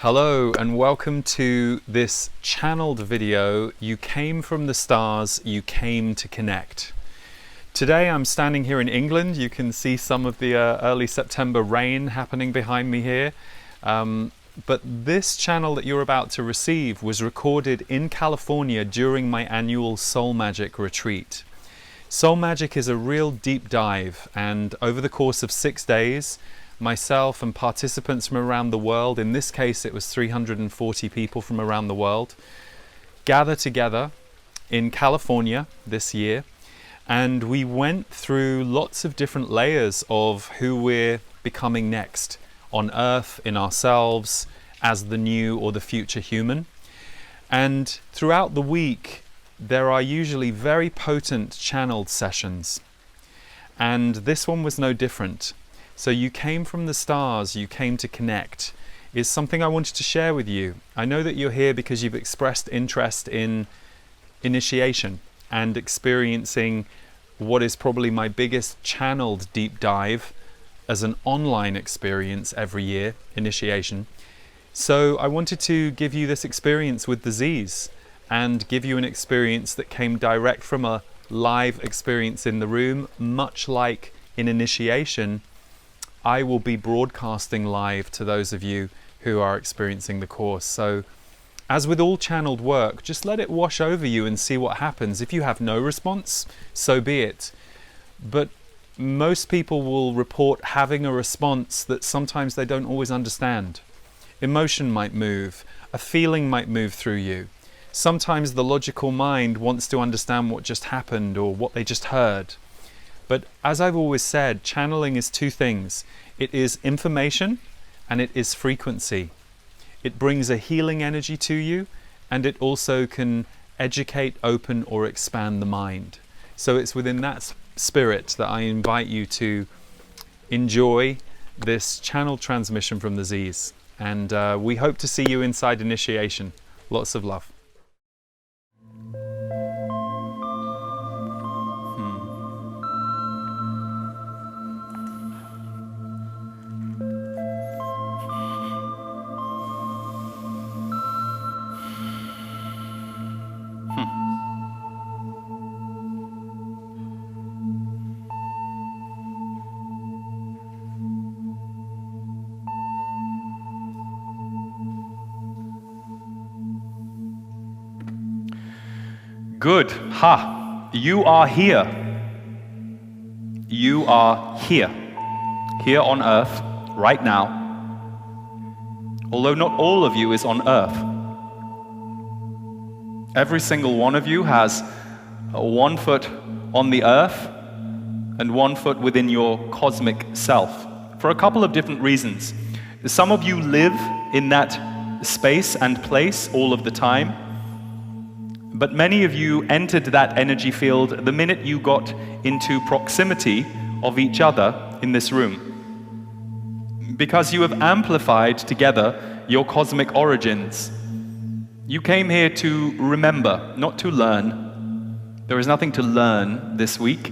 Hello and welcome to this channeled video, You Came from the Stars, You Came to Connect. Today I'm standing here in England. You can see some of the early September rain happening behind me here. But this channel that you're about to receive was recorded in California during my annual Soul Magic retreat. Soul Magic is a real deep dive, and over the course of 6 days, myself and participants from around the world, in this case it was 340 people from around the world, gather together in California this year, and we went through lots of different layers of who we're becoming next on Earth, in ourselves, as the new or the future human. And throughout the week there are usually very potent channeled sessions, and this one was no different. So You Came from the Stars, You Came to Connect is something I wanted to share with you. I know that you're here because you've expressed interest in initiation and experiencing what is probably my biggest channeled deep dive as an online experience every year, initiation. So I wanted to give you this experience with the Z's and give you an experience that came direct from a live experience in the room. Much like in initiation, I will be broadcasting live to those of you who are experiencing the course. So as with all channeled work, just let it wash over you and see what happens. If you have no response, so be it. But most people will report having a response that sometimes they don't always understand. Emotion might move, a feeling might move through you. Sometimes the logical mind wants to understand what just happened or what they just heard. But as I've always said, channeling is two things. It is information and it is frequency. It brings a healing energy to you, and it also can educate, open, or expand the mind. So it's within that spirit that I invite you to enjoy this channel transmission from the Z's. And we hope to see you inside initiation. Lots of love. Good. Ha! You are here. You are here. Here on Earth, right now. Although not all of you is on Earth. Every single one of you has 1 foot on the Earth and 1 foot within your cosmic self, for a couple of different reasons. Some of you live in that space and place all of the time, but many of you entered that energy field the minute you got into proximity of each other in this room, because you have amplified together your cosmic origins. You came here to remember, not to learn. There is nothing to learn this week.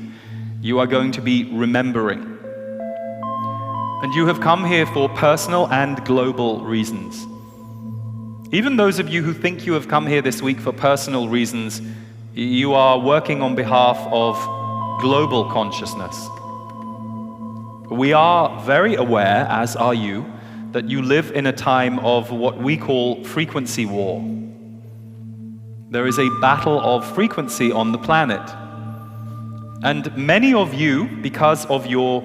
You are going to be remembering. And you have come here for personal and global reasons. Even those of you who think you have come here this week for personal reasons, you are working on behalf of global consciousness. We are very aware, as are you, that you live in a time of what we call frequency war. There is a battle of frequency on the planet. And many of you, because of your,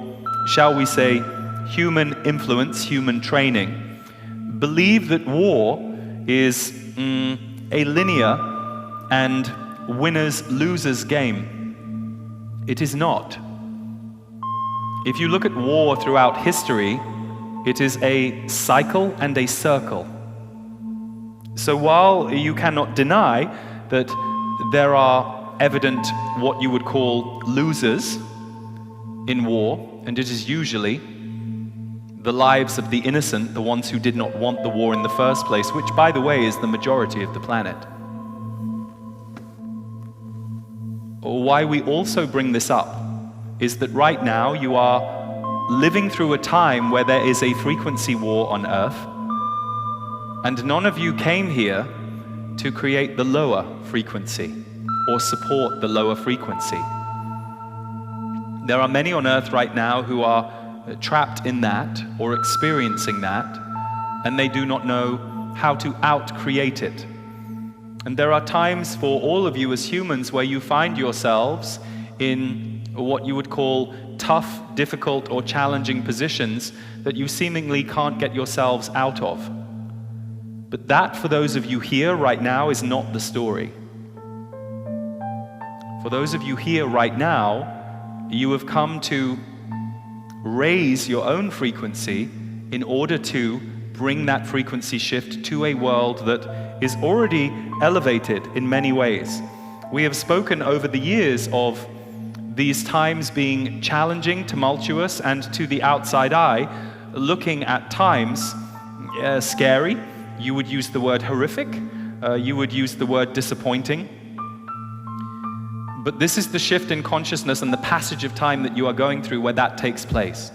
shall we say, human influence, human training, believe that war is a linear and winners-losers game. It is not. If you look at war throughout history, it is a cycle and a circle. So while you cannot deny that there are evident what you would call losers in war, and it is usually the lives of the innocent, the ones who did not want the war in the first place, which, by the way, is the majority of the planet. Why we also bring this up is that right now you are living through a time where there is a frequency war on Earth, And none of you came here to create the lower frequency or support the lower frequency. There are many on earth right now who are trapped in that or experiencing that, and they do not know how to out-create it. And there are times for all of you as humans where you find yourselves in what you would call tough, difficult, or challenging positions that you seemingly can't get yourselves out of. But that, for those of you here right now, is not the story. For those of you here right now, you have come to raise your own frequency in order to bring that frequency shift to a world that is already elevated in many ways. We have spoken over the years of these times being challenging, tumultuous, and to the outside eye, looking at times scary. You would use the word horrific. You would use the word disappointing. But this is the shift in consciousness and the passage of time that you are going through where that takes place.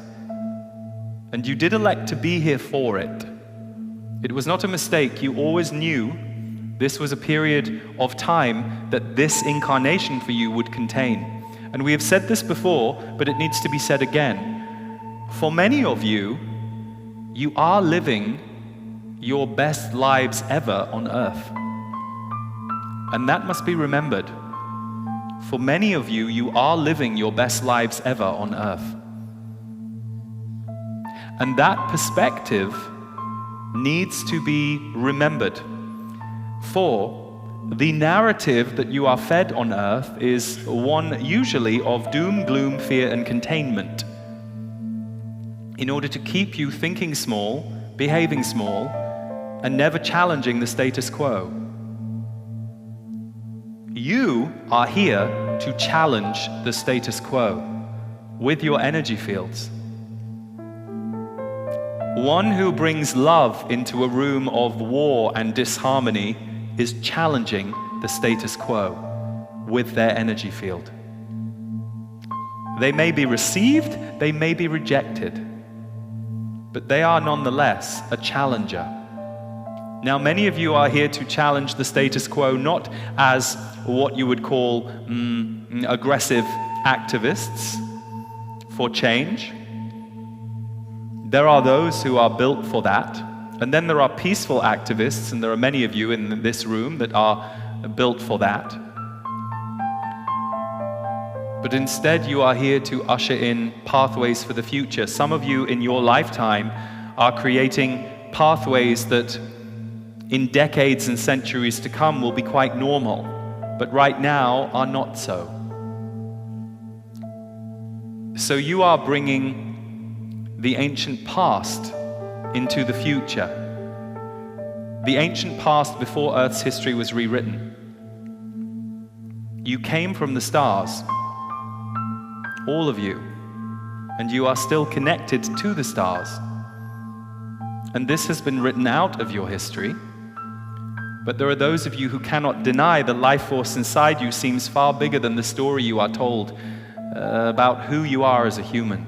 And you did elect to be here for it. It was not a mistake. You always knew this was a period of time that this incarnation for you would contain. And we have said this before, but it needs to be said again. For many of you, you are living your best lives ever on earth. And that must be remembered. For many of you, you are living your best lives ever on earth. And that perspective needs to be remembered. For the narrative that you are fed on earth is one usually of doom, gloom, fear, and containment, in order to keep you thinking small, behaving small, and never challenging the status quo. You are here to challenge the status quo with your energy fields. One who brings love into a room of war and disharmony is challenging the status quo with their energy field. They may be received, they may be rejected, but they are nonetheless a challenger. Now, many of you are here to challenge the status quo not as what you would call aggressive activists for change. There are those who are built for that. And then there are peaceful activists, and there are many of you in this room that are built for that. But instead, you are here to usher in pathways for the future. Some of you in your lifetime are creating pathways that in decades and centuries to come will be quite normal, but right now are not so. So you are bringing the ancient past into the future. The ancient past before Earth's history was rewritten. You came from the stars, all of you, and you are still connected to the stars. And this has been written out of your history. But there are those of you who cannot deny the life force inside you seems far bigger than the story you are told about who you are as a human.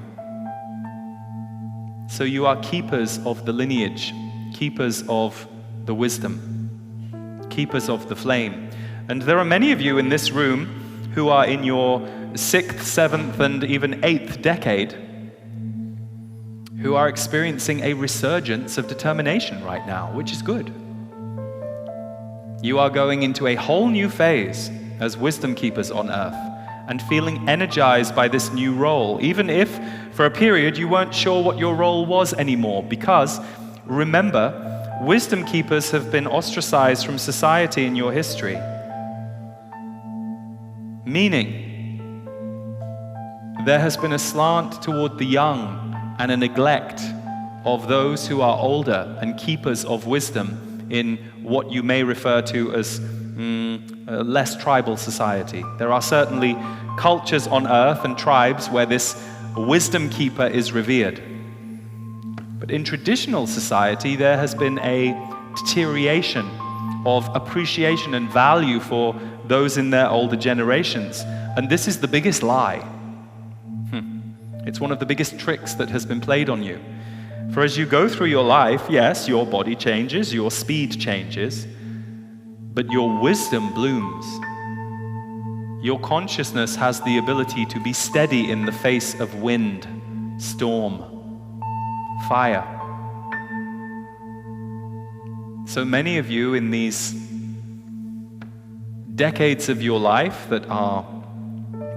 So you are keepers of the lineage, keepers of the wisdom, keepers of the flame. And there are many of you in this room who are in your 6th, 7th, and even 8th decade who are experiencing a resurgence of determination right now, which is good. You are going into a whole new phase as wisdom keepers on earth and feeling energized by this new role, even if for a period you weren't sure what your role was anymore, because remember, wisdom keepers have been ostracized from society in your history. Meaning, there has been a slant toward the young and a neglect of those who are older and keepers of wisdom in what you may refer to as a less tribal society. There are certainly cultures on earth and tribes where this wisdom keeper is revered. But in traditional society, there has been a deterioration of appreciation and value for those in their older generations. And this is the biggest lie. It's one of the biggest tricks that has been played on you. For as you go through your life, yes, your body changes, your speed changes, but your wisdom blooms. Your consciousness has the ability to be steady in the face of wind, storm, fire. So many of you in these decades of your life that are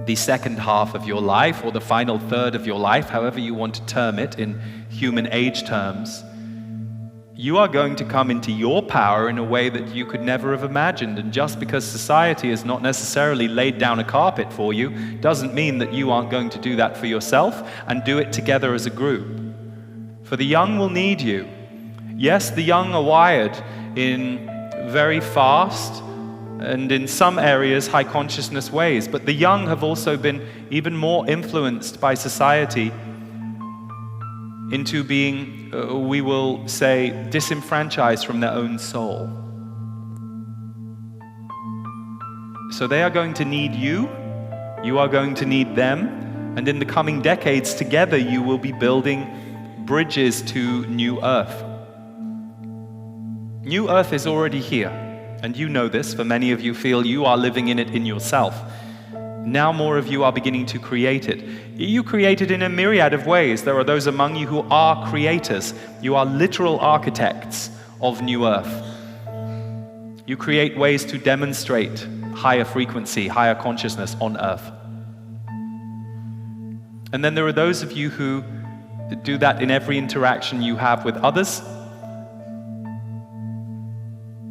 the second half of your life or the final third of your life, however you want to term it in human age terms, you are going to come into your power in a way that you could never have imagined. And just because society has not necessarily laid down a carpet for you doesn't mean that you aren't going to do that for yourself and do it together as a group. For the young will need you. Yes, the young are wired in very fast and in some areas high consciousness ways, but the young have also been even more influenced by society into being, we will say, disenfranchised from their own soul. So they are going to need you are going to need them, and in the coming decades together you will be building bridges to New Earth. New Earth is already here, and you know this, for many of you feel you are living in it in yourself. Now more of you are beginning to create it. You create it in a myriad of ways. There are those among you who are creators. You are literal architects of New Earth. You create ways to demonstrate higher frequency, higher consciousness on Earth. And then there are those of you who do that in every interaction you have with others.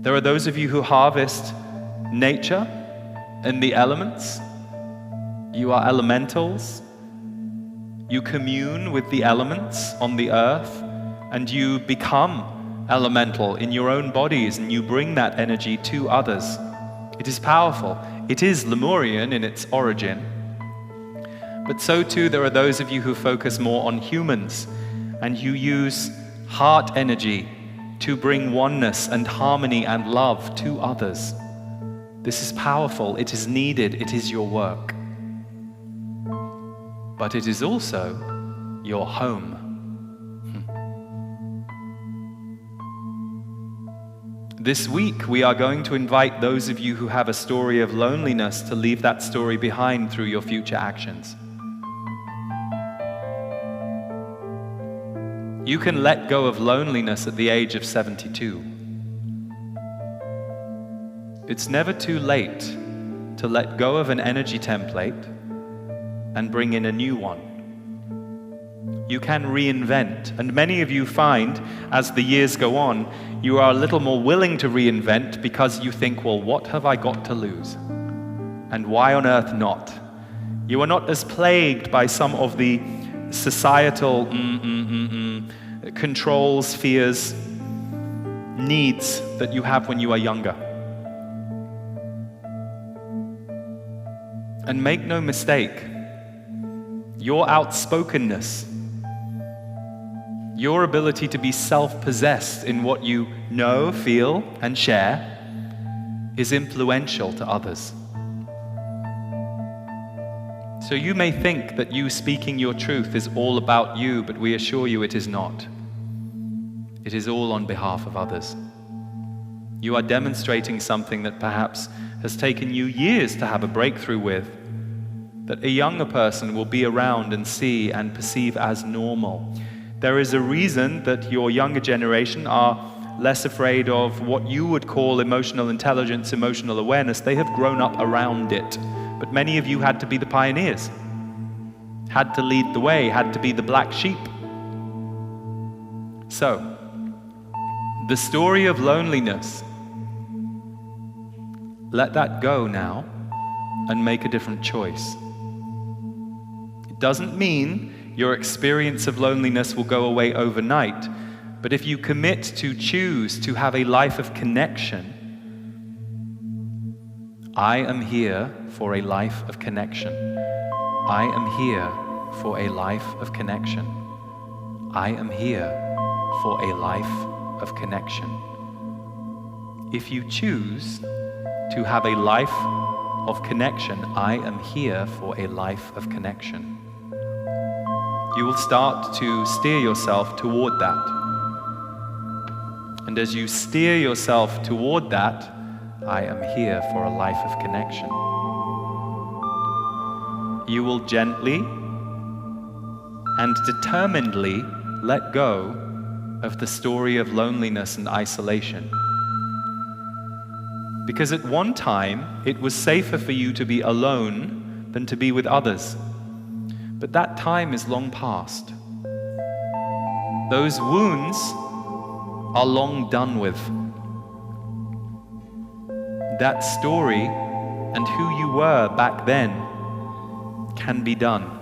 There are those of you who harvest nature and the elements. You are elementals. You commune with the elements on the earth, and you become elemental in your own bodies, and you bring that energy to others. It is powerful. It is Lemurian in its origin. But so too there are those of you who focus more on humans, and you use heart energy to bring oneness and harmony and love to others. This is powerful. It is needed. It is your work. But it is also your home. This week, we are going to invite those of you who have a story of loneliness to leave that story behind through your future actions. You can let go of loneliness at the age of 72. It's never too late to let go of an energy template and bring in a new one. You can reinvent, and many of you find, as the years go on, you are a little more willing to reinvent because you think, well, what have I got to lose? And why on earth not? You are not as plagued by some of the societal controls, fears, needs that you have when you are younger. And make no mistake, your outspokenness, your ability to be self-possessed in what you know, feel, and share is influential to others. So you may think that you speaking your truth is all about you, but we assure you it is not. It is all on behalf of others. You are demonstrating something that perhaps has taken you years to have a breakthrough with, that a younger person will be around and see and perceive as normal. There is a reason that your younger generation are less afraid of what you would call emotional intelligence, emotional awareness. They have grown up around it. But many of you had to be the pioneers, had to lead the way, had to be the black sheep. So, the story of loneliness, let that go now and make a different choice. It doesn't mean your experience of loneliness will go away overnight, but if you commit to choose to have a life of connection, I am here for a life of connection. I am here for a life of connection. I am here for a life of connection. If you choose to have a life of connection, I am here for a life of connection. you will start to steer yourself toward that. And as you steer yourself toward that, I am here for a life of connection. You will gently and determinedly let go of the story of loneliness and isolation. Because at one time, it was safer for you to be alone than to be with others. But that time is long past. Those wounds are long done with. That story and who you were back then can be done.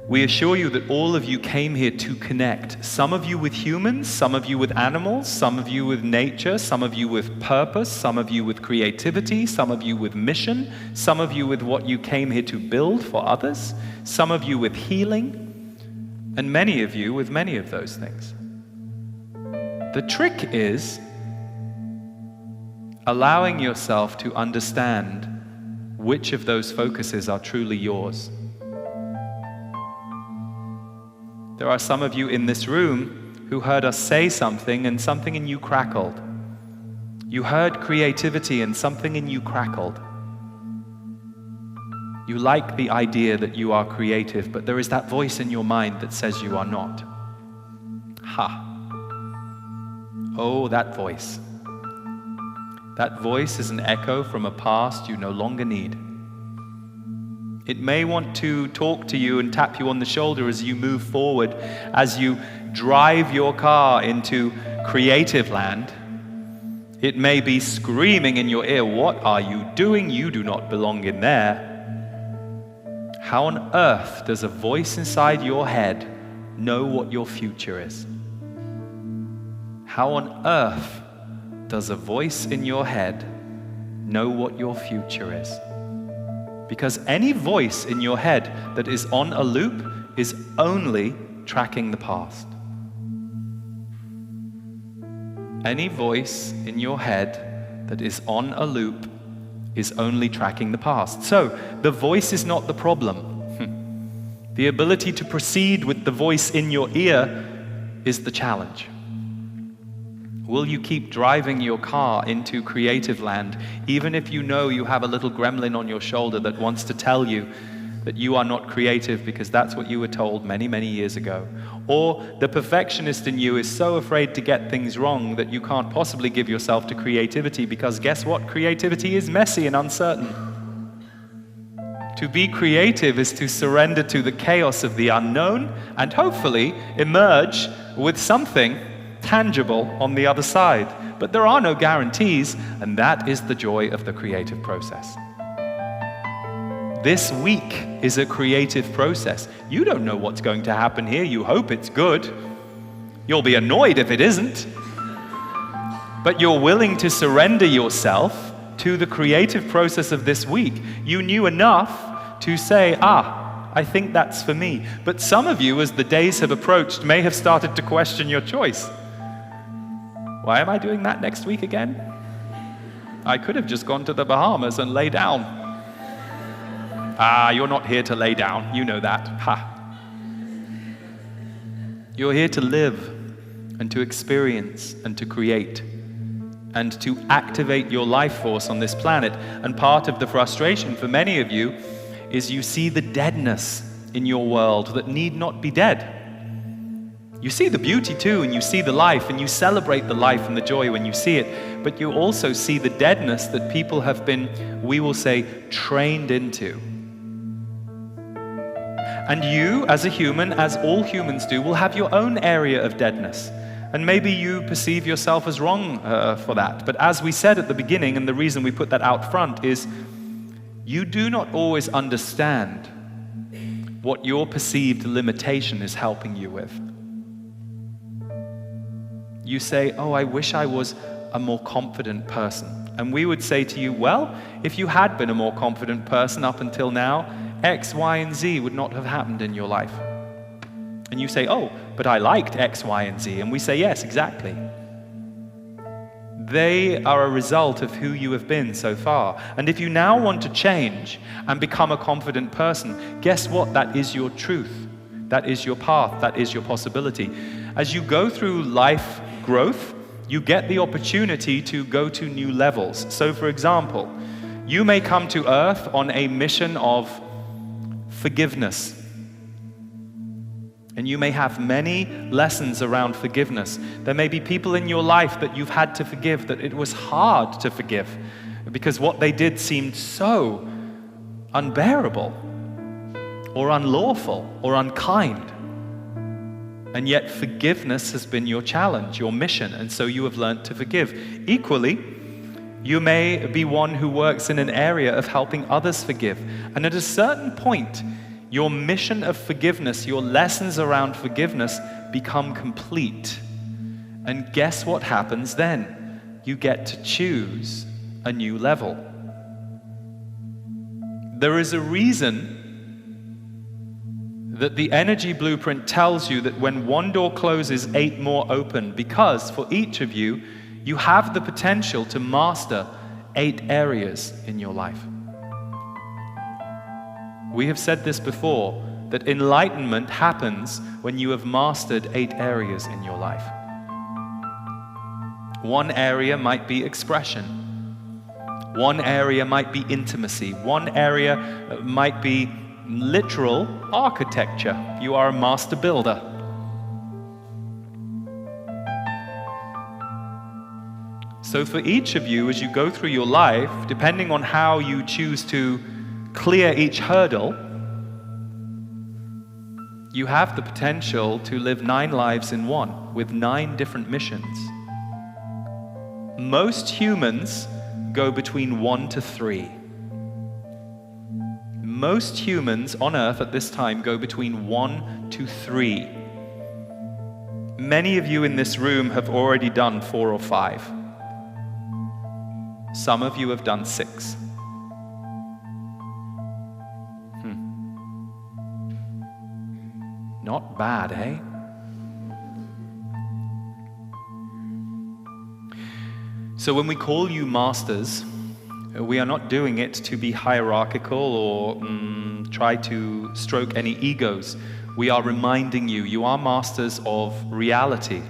We assure you that all of you came here to connect. Some of you with humans, some of you with animals, some of you with nature, some of you with purpose, some of you with creativity, some of you with mission, some of you with what you came here to build for others, some of you with healing, and many of you with many of those things. The trick is allowing yourself to understand which of those focuses are truly yours. There are some of you in this room who heard us say something and something in you crackled. You heard creativity and something in you crackled. You like the idea that you are creative, but there is that voice in your mind that says you are not. Oh, that voice. That voice is an echo from a past you no longer need. It may want to talk to you and tap you on the shoulder as you move forward, as you drive your car into creative land. It may be screaming in your ear, "What are you doing? You do not belong in there." How on earth does a voice inside your head know what your future is? How on earth does a voice in your head know what your future is? Because any voice in your head that is on a loop is only tracking the past. Any voice in your head that is on a loop is only tracking the past. So, the voice is not the problem. The ability to proceed with the voice in your ear is the challenge. Will you keep driving your car into creative land, even if you know you have a little gremlin on your shoulder that wants to tell you that you are not creative because that's what you were told many, many years ago? Or the perfectionist in you is so afraid to get things wrong that you can't possibly give yourself to creativity because guess what? Creativity is messy and uncertain. To be creative is to surrender to the chaos of the unknown and hopefully emerge with something tangible on the other side. But there are no guarantees, and that is the joy of the creative process. This week is a creative process. You don't know what's going to happen here. You hope it's good. You'll be annoyed if it isn't. But you're willing to surrender yourself to the creative process of this week. You knew enough to say, I think that's for me. But some of you, as the days have approached, may have started to question your choice. Why am I doing that next week again? I could have just gone to the Bahamas and lay down. You're not here to lay down. You know that. You're here to live and to experience and to create and to activate your life force on this planet. And part of the frustration for many of you is you see the deadness in your world that need not be dead. You see the beauty too, and you see the life, and you celebrate the life and the joy when you see it, but you also see the deadness that people have been, we will say, trained into. And you, as a human, as all humans do, will have your own area of deadness. And maybe you perceive yourself as wrong for that. But as we said at the beginning, and the reason we put that out front is, you do not always understand what your perceived limitation is helping you with. You say, I wish I was a more confident person. And we would say to you, well, if you had been a more confident person up until now, X, Y, and Z would not have happened in your life. And you say, but I liked X, Y, and Z. And we say, yes, exactly. They are a result of who you have been so far. And if you now want to change and become a confident person, guess what? That is your truth. That is your path. That is your possibility. As you go through life growth, you get the opportunity to go to new levels. So for example, you may come to Earth on a mission of forgiveness. And you may have many lessons around forgiveness. There may be people in your life that you've had to forgive, that it was hard to forgive because what they did seemed so unbearable or unlawful or unkind. And yet forgiveness has been your challenge, your mission, and so you have learned to forgive. Equally, you may be one who works in an area of helping others forgive. And at a certain point, your mission of forgiveness, your lessons around forgiveness become complete. And guess what happens then? You get to choose a new level. There is a reason that the energy blueprint tells you that when one door closes, 8 more open, because for each of you, you have the potential to master 8 areas in your life. We have said this before, that enlightenment happens when you have mastered 8 areas in your life. One area might be expression. One area might be intimacy. One area might be literal architecture. You are a master builder. So for each of you, as you go through your life, depending on how you choose to clear each hurdle, you have the potential to live 9 lives in one, with 9 different missions. Most humans go between 1 to 3. Most humans on Earth at this time go between 1 to 3. Many of you in this room have already done 4 or 5. Some of you have done 6. Not bad, eh? So when we call you masters, we are not doing it to be hierarchical or try to stroke any egos. We are reminding you, you are masters of reality.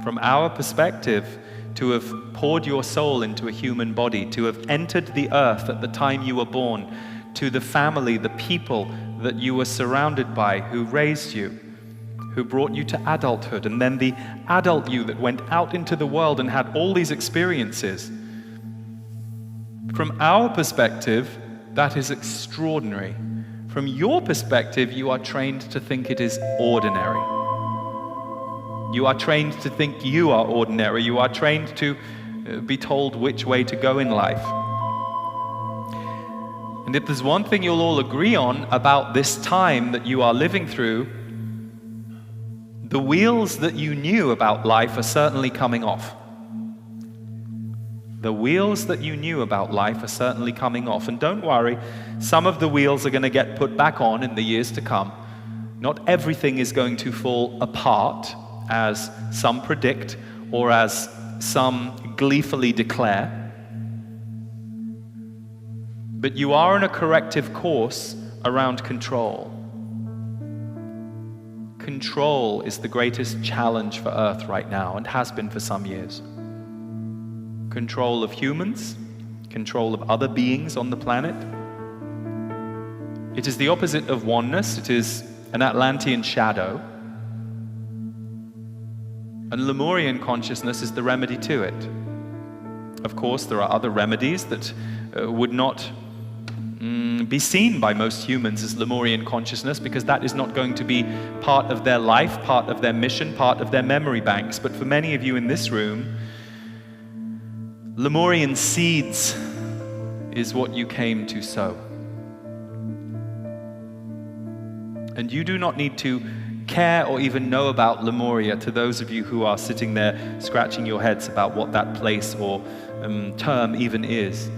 From our perspective, to have poured your soul into a human body, to have entered the earth at the time you were born, to the family, the people that you were surrounded by, who raised you, who brought you to adulthood, and then the adult you that went out into the world and had all these experiences. From our perspective, that is extraordinary. From your perspective, you are trained to think it is ordinary. You are trained to think you are ordinary. You are trained to be told which way to go in life. And if there's one thing you'll all agree on about this time that you are living through, the wheels that you knew about life are certainly coming off. The wheels that you knew about life are certainly coming off. And don't worry, some of the wheels are going to get put back on in the years to come. Not everything is going to fall apart, as some predict or as some gleefully declare. But you are on a corrective course around control. Control is the greatest challenge for Earth right now, and has been for some years. Control of humans, control of other beings on the planet. It is the opposite of oneness. It is an Atlantean shadow. And Lemurian consciousness is the remedy to it. Of course, there are other remedies that would not be seen by most humans as Lemurian consciousness, because that is not going to be part of their life, part of their mission, part of their memory banks. But for many of you in this room, Lemurian seeds is what you came to sow. And you do not need to care or even know about Lemuria, to those of you who are sitting there scratching your heads about what that place or term even is.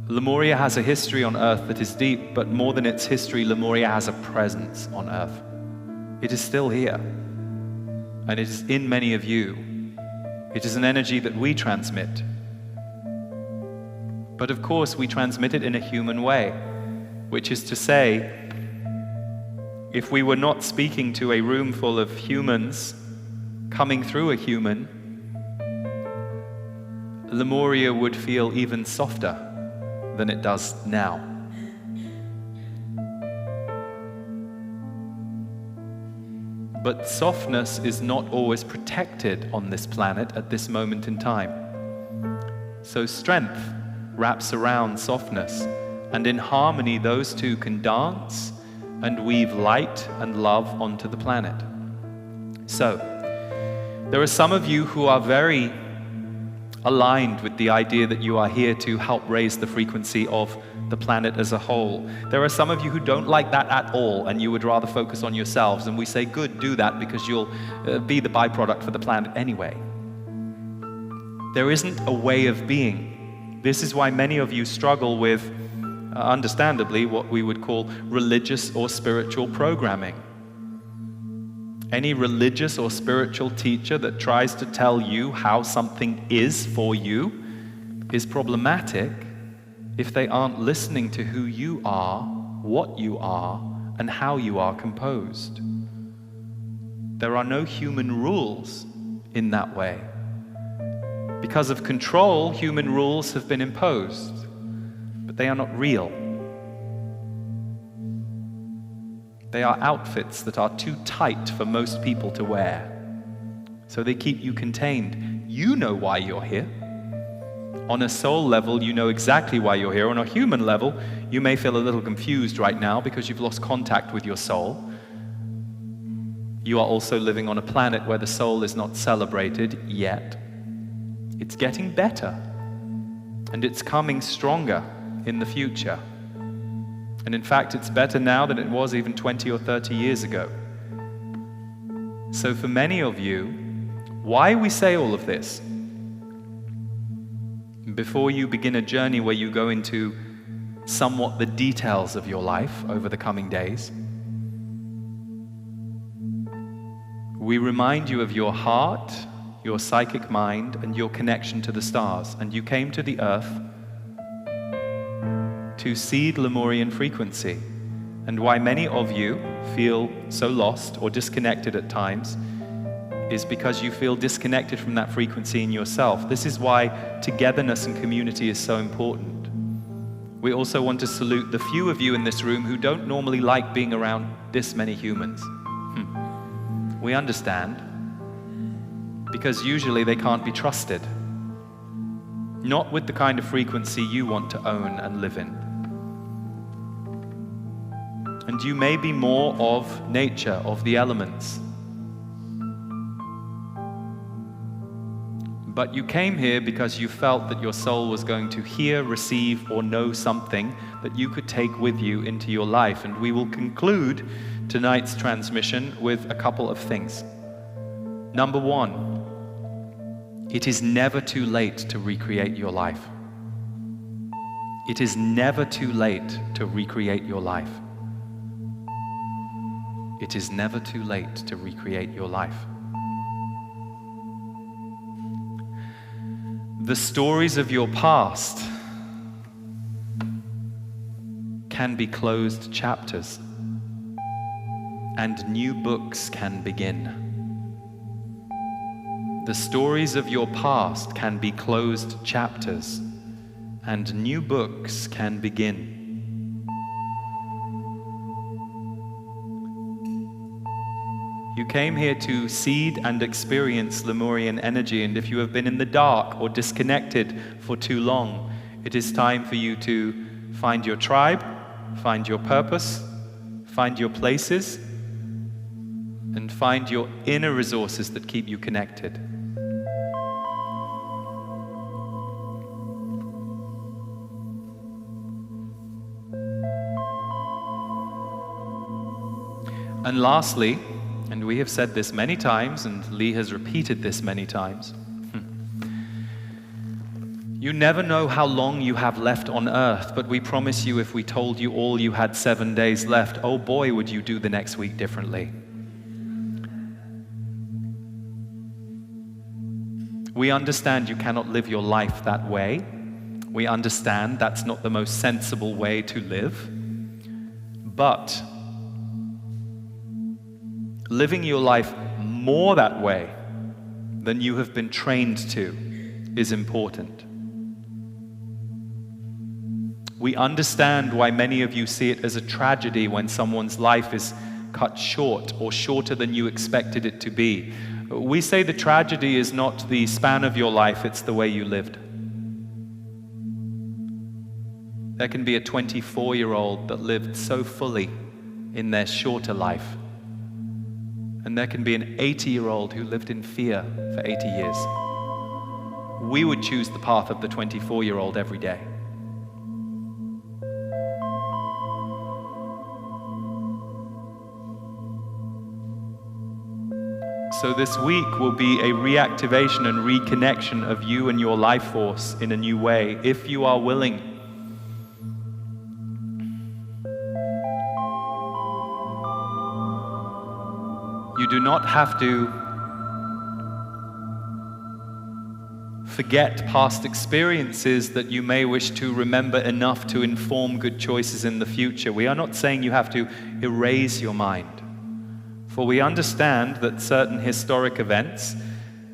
Lemuria has a history on Earth that is deep, but more than its history, Lemuria has a presence on Earth. It is still here, and it is in many of you. It is an energy that we transmit. But of course, we transmit it in a human way, which is to say, if we were not speaking to a room full of humans coming through a human, Lemuria would feel even softer than it does now. But softness is not always protected on this planet at this moment in time. So strength wraps around softness, and in harmony those two can dance and weave light and love onto the planet. So, there are some of you who are very aligned with the idea that you are here to help raise the frequency of the planet as a whole. There are some of you who don't like that at all, and you would rather focus on yourselves, and we say, good, do that, because you'll be the byproduct for the planet anyway. There isn't a way of being. This is why many of you struggle with, understandably, what we would call religious or spiritual programming. Any religious or spiritual teacher that tries to tell you how something is for you is problematic if they aren't listening to who you are, what you are, and how you are composed. There are no human rules in that way. Because of control, human rules have been imposed, but they are not real. They are outfits that are too tight for most people to wear. So they keep you contained. You know why you're here. On a soul level, you know exactly why you're here. On a human level, you may feel a little confused right now because you've lost contact with your soul. You are also living on a planet where the soul is not celebrated yet. It's getting better, and it's coming stronger in the future. And in fact, it's better now than it was even 20 or 30 years ago. So for many of you, why we say all of this? Before you begin a journey where you go into somewhat the details of your life over the coming days, we remind you of your heart, your psychic mind, and your connection to the stars. And you came to the earth to seed Lemurian frequency. And why many of you feel so lost or disconnected at times is because you feel disconnected from that frequency in yourself. This is why togetherness and community is so important. We also want to salute the few of you in this room who don't normally like being around this many humans. We understand, because usually they can't be trusted. Not with the kind of frequency you want to own and live in. And you may be more of nature, of the elements. But you came here because you felt that your soul was going to hear, receive, or know something that you could take with you into your life. And we will conclude tonight's transmission with a couple of things. Number one, it is never too late to recreate your life. It is never too late to recreate your life. It is never too late to recreate your life. The stories of your past can be closed chapters, and new books can begin. The stories of your past can be closed chapters, and new books can begin. You came here to seed and experience Lemurian energy, and if you have been in the dark or disconnected for too long, it is time for you to find your tribe, find your purpose, find your places, and find your inner resources that keep you connected. And lastly, and we have said this many times, and Lee has repeated this many times, you never know how long you have left on earth, but we promise you if we told you all you had 7 days left, oh boy, would you do the next week differently. We understand you cannot live your life that way. We understand that's not the most sensible way to live. But living your life more that way than you have been trained to is important. We understand why many of you see it as a tragedy when someone's life is cut short or shorter than you expected it to be. We say the tragedy is not the span of your life, it's the way you lived. There can be a 24-year-old that lived so fully in their shorter life. And there can be an 80-year-old who lived in fear for 80 years. We would choose the path of the 24-year-old every day. So this week will be a reactivation and reconnection of you and your life force in a new way, if you are willing. You do not have to forget past experiences that you may wish to remember enough to inform good choices in the future. We are not saying you have to erase your mind. For we understand that certain historic events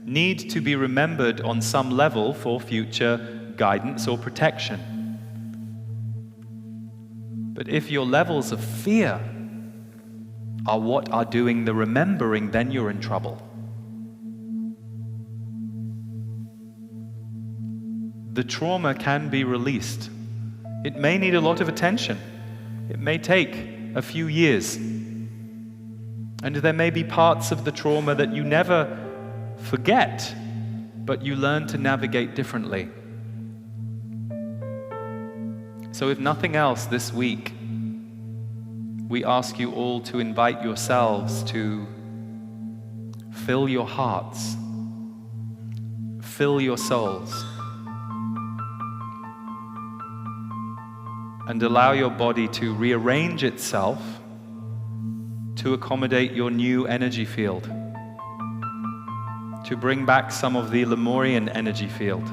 need to be remembered on some level for future guidance or protection. But if your levels of fear are what are doing the remembering, then you're in trouble. The trauma can be released. It may need a lot of attention. It may take a few years. And there may be parts of the trauma that you never forget, but you learn to navigate differently. So if nothing else this week, we ask you all to invite yourselves to fill your hearts, fill your souls, and allow your body to rearrange itself to accommodate your new energy field, to bring back some of the Lemurian energy field,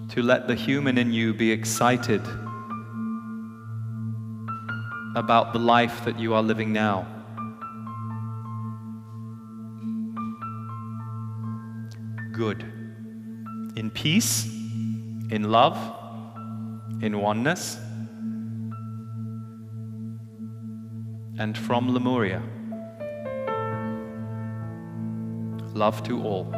to let the human in you be excited about the life that you are living now. Good. In peace, in love, in oneness, and from Lemuria, love to all.